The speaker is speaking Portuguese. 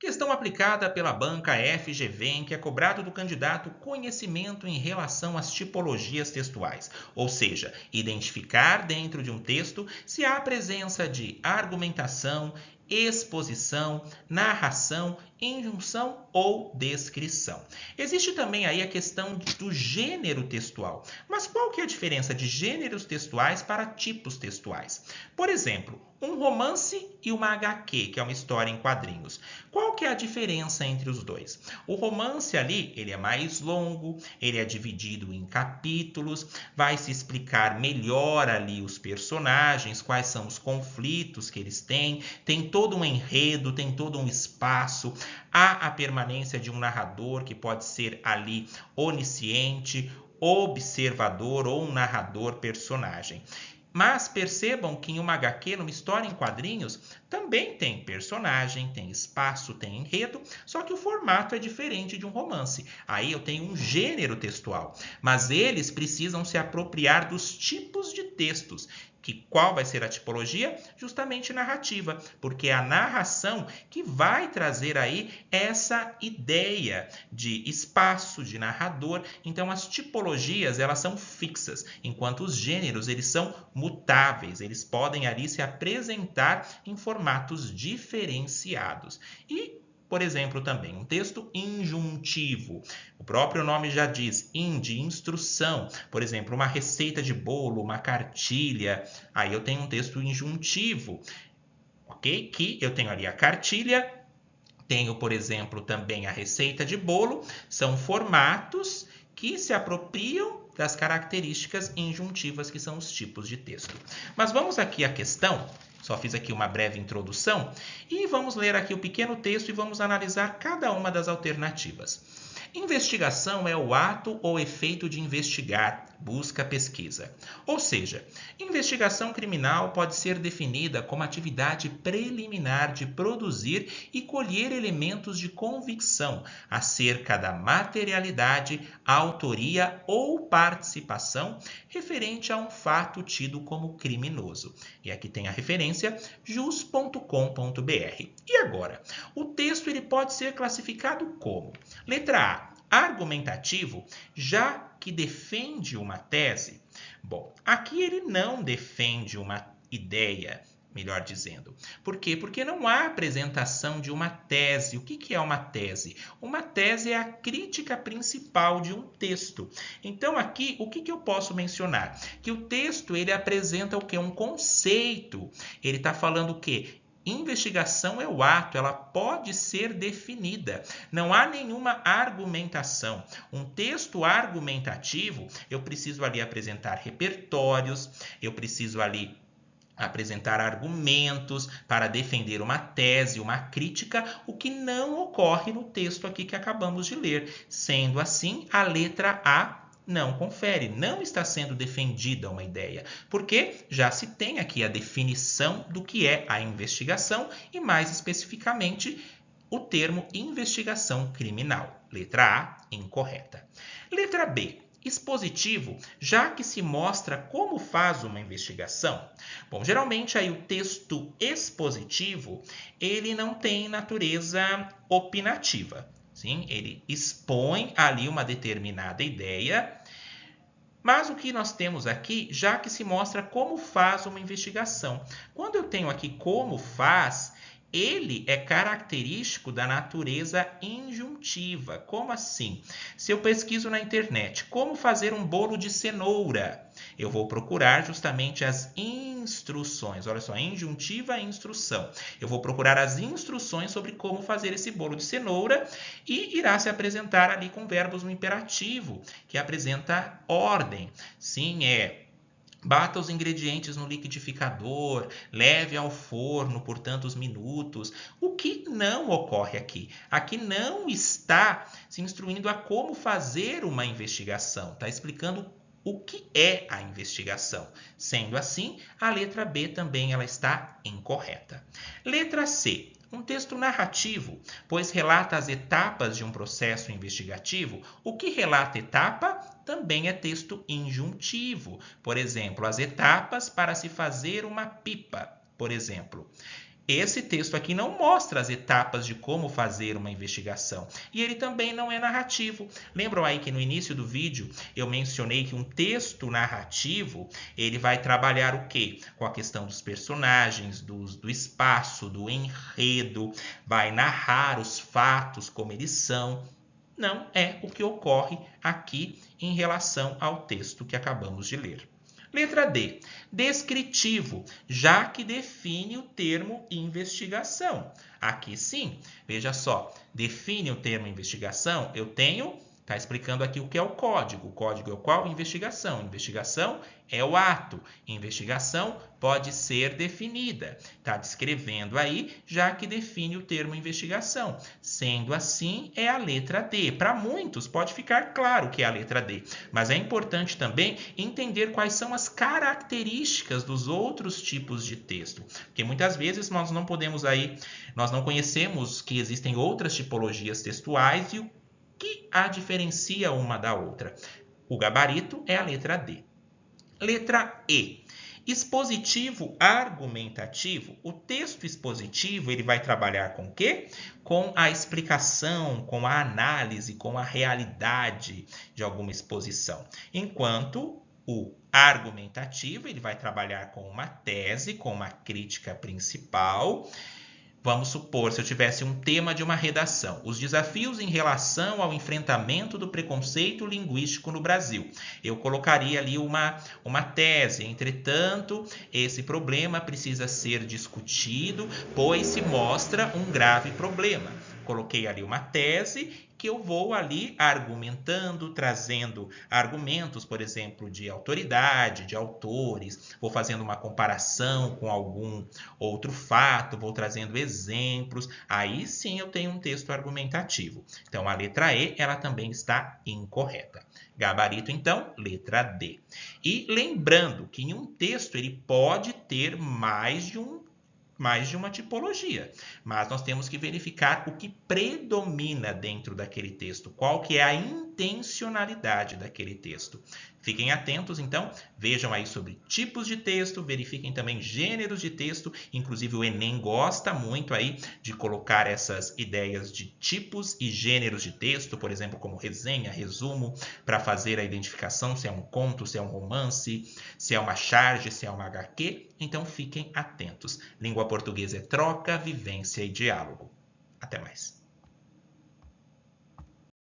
Questão aplicada pela banca FGV em que é cobrado do candidato conhecimento em relação às tipologias textuais, ou seja, identificar dentro de um texto se há presença de argumentação, exposição, narração, injunção ou descrição. Existe também aí a questão do gênero textual. Mas qual que é a diferença de gêneros textuais para tipos textuais? Por exemplo, um romance e uma HQ, que é uma história em quadrinhos. Qual que é a diferença entre os dois? O romance ali, ele é mais longo, ele é dividido em capítulos, vai se explicar melhor ali os personagens, quais são os conflitos que eles têm, tem todo um enredo, tem todo um espaço, há a permanência de um narrador que pode ser ali onisciente, observador ou um narrador personagem. Mas percebam que em uma HQ, numa história em quadrinhos, também tem personagem, tem espaço, tem enredo, só que o formato é diferente de um romance. Aí eu tenho um gênero textual, mas eles precisam se apropriar dos tipos de textos. Que qual vai ser a tipologia? Justamente narrativa, porque é a narração que vai trazer aí essa ideia de espaço, de narrador. Então as tipologias, elas são fixas, enquanto os gêneros, eles são mutáveis, eles podem ali se apresentar em formatos diferenciados. E por exemplo, também um texto injuntivo. O próprio nome já diz, de instrução. Por exemplo, uma receita de bolo, uma cartilha. Aí eu tenho um texto injuntivo, ok? Que eu tenho ali a cartilha, tenho, por exemplo, também a receita de bolo. São formatos que se apropriam das características injuntivas, que são os tipos de texto. Mas vamos aqui à questão. Só fiz aqui uma breve introdução e vamos ler aqui o pequeno texto e vamos analisar cada uma das alternativas. Investigação é o ato ou efeito de investigar, busca, pesquisa. Ou seja, investigação criminal pode ser definida como atividade preliminar de produzir e colher elementos de convicção acerca da materialidade, autoria ou participação referente a um fato tido como criminoso. E aqui tem a referência jus.com.br. E agora, o texto ele pode ser classificado como: letra A, argumentativo, já que defende uma tese. Bom, aqui ele não defende uma ideia, melhor dizendo. Por quê? Porque não há apresentação de uma tese. O que é uma tese? Uma tese é a crítica principal de um texto. Então aqui, o que eu posso mencionar? Que o texto ele apresenta o quê? Um conceito. Ele está falando o quê? Investigação é o ato, ela pode ser definida. Não há nenhuma argumentação. Um texto argumentativo, eu preciso ali apresentar repertórios, eu preciso ali apresentar argumentos para defender uma tese, uma crítica, o que não ocorre no texto aqui que acabamos de ler. Sendo assim, a letra A não confere, não está sendo defendida uma ideia, porque já se tem aqui a definição do que é a investigação e, mais especificamente, o termo investigação criminal. Letra A, incorreta. Letra B, expositivo, já que se mostra como faz uma investigação. Bom, geralmente aí o texto expositivo, ele não tem natureza opinativa. Sim, ele expõe ali uma determinada ideia, mas o que nós temos aqui, já que se mostra como faz uma investigação. Quando eu tenho aqui como faz, ele é característico da natureza injuntiva. Como assim? Se eu pesquiso na internet como fazer um bolo de cenoura, eu vou procurar justamente as instruções. Olha só, injuntiva e instrução. Eu vou procurar as instruções sobre como fazer esse bolo de cenoura e irá se apresentar ali com verbos no imperativo, que apresenta ordem. Sim, bata os ingredientes no liquidificador, leve ao forno por tantos minutos. O que não ocorre aqui? Aqui não está se instruindo a como fazer uma investigação. Está explicando o que é a investigação. Sendo assim, a letra B também ela está incorreta. Letra C. Um texto narrativo, pois relata as etapas de um processo investigativo. O que relata etapa também é texto injuntivo. Por exemplo, as etapas para se fazer uma pipa. Por exemplo, esse texto aqui não mostra as etapas de como fazer uma investigação. E ele também não é narrativo. Lembram aí que no início do vídeo eu mencionei que um texto narrativo, ele vai trabalhar o quê? Com a questão dos personagens, do espaço, do enredo, vai narrar os fatos como eles são. Não é o que ocorre aqui em relação ao texto que acabamos de ler. Letra D. Descritivo, já que define o termo investigação. Aqui sim, veja só, define o termo investigação, eu tenho, está explicando aqui o que é o código. O código é o qual? Investigação. Investigação é o ato. Investigação pode ser definida. Está descrevendo aí, já que define o termo investigação. Sendo assim, é a letra D. Para muitos, pode ficar claro que é a letra D. Mas é importante também entender quais são as características dos outros tipos de texto. Porque muitas vezes nós não conhecemos que existem outras tipologias textuais e o que a diferencia uma da outra. O gabarito é a letra D. Letra E. Expositivo argumentativo. O texto expositivo ele vai trabalhar com o quê? Com a explicação, com a análise, com a realidade de alguma exposição. Enquanto o argumentativo ele vai trabalhar com uma tese, com uma crítica principal. Vamos supor, se eu tivesse um tema de uma redação, os desafios em relação ao enfrentamento do preconceito linguístico no Brasil. Eu colocaria ali uma tese. Entretanto, esse problema precisa ser discutido, pois se mostra um grave problema. Coloquei ali uma tese que eu vou ali argumentando, trazendo argumentos, por exemplo, de autoridade, de autores, vou fazendo uma comparação com algum outro fato, vou trazendo exemplos, aí sim eu tenho um texto argumentativo. Então, a letra E, ela também está incorreta. Gabarito, então, letra D. E lembrando que em um texto ele pode ter mais de uma tipologia, mas nós temos que verificar o que predomina dentro daquele texto, qual que é a intencionalidade daquele texto. Fiquem atentos, então, vejam aí sobre tipos de texto, verifiquem também gêneros de texto, inclusive o Enem gosta muito aí de colocar essas ideias de tipos e gêneros de texto, por exemplo, como resenha, resumo, para fazer a identificação se é um conto, se é um romance, se é uma charge, se é uma HQ, então fiquem atentos. Língua portuguesa é troca, vivência e diálogo. Até mais.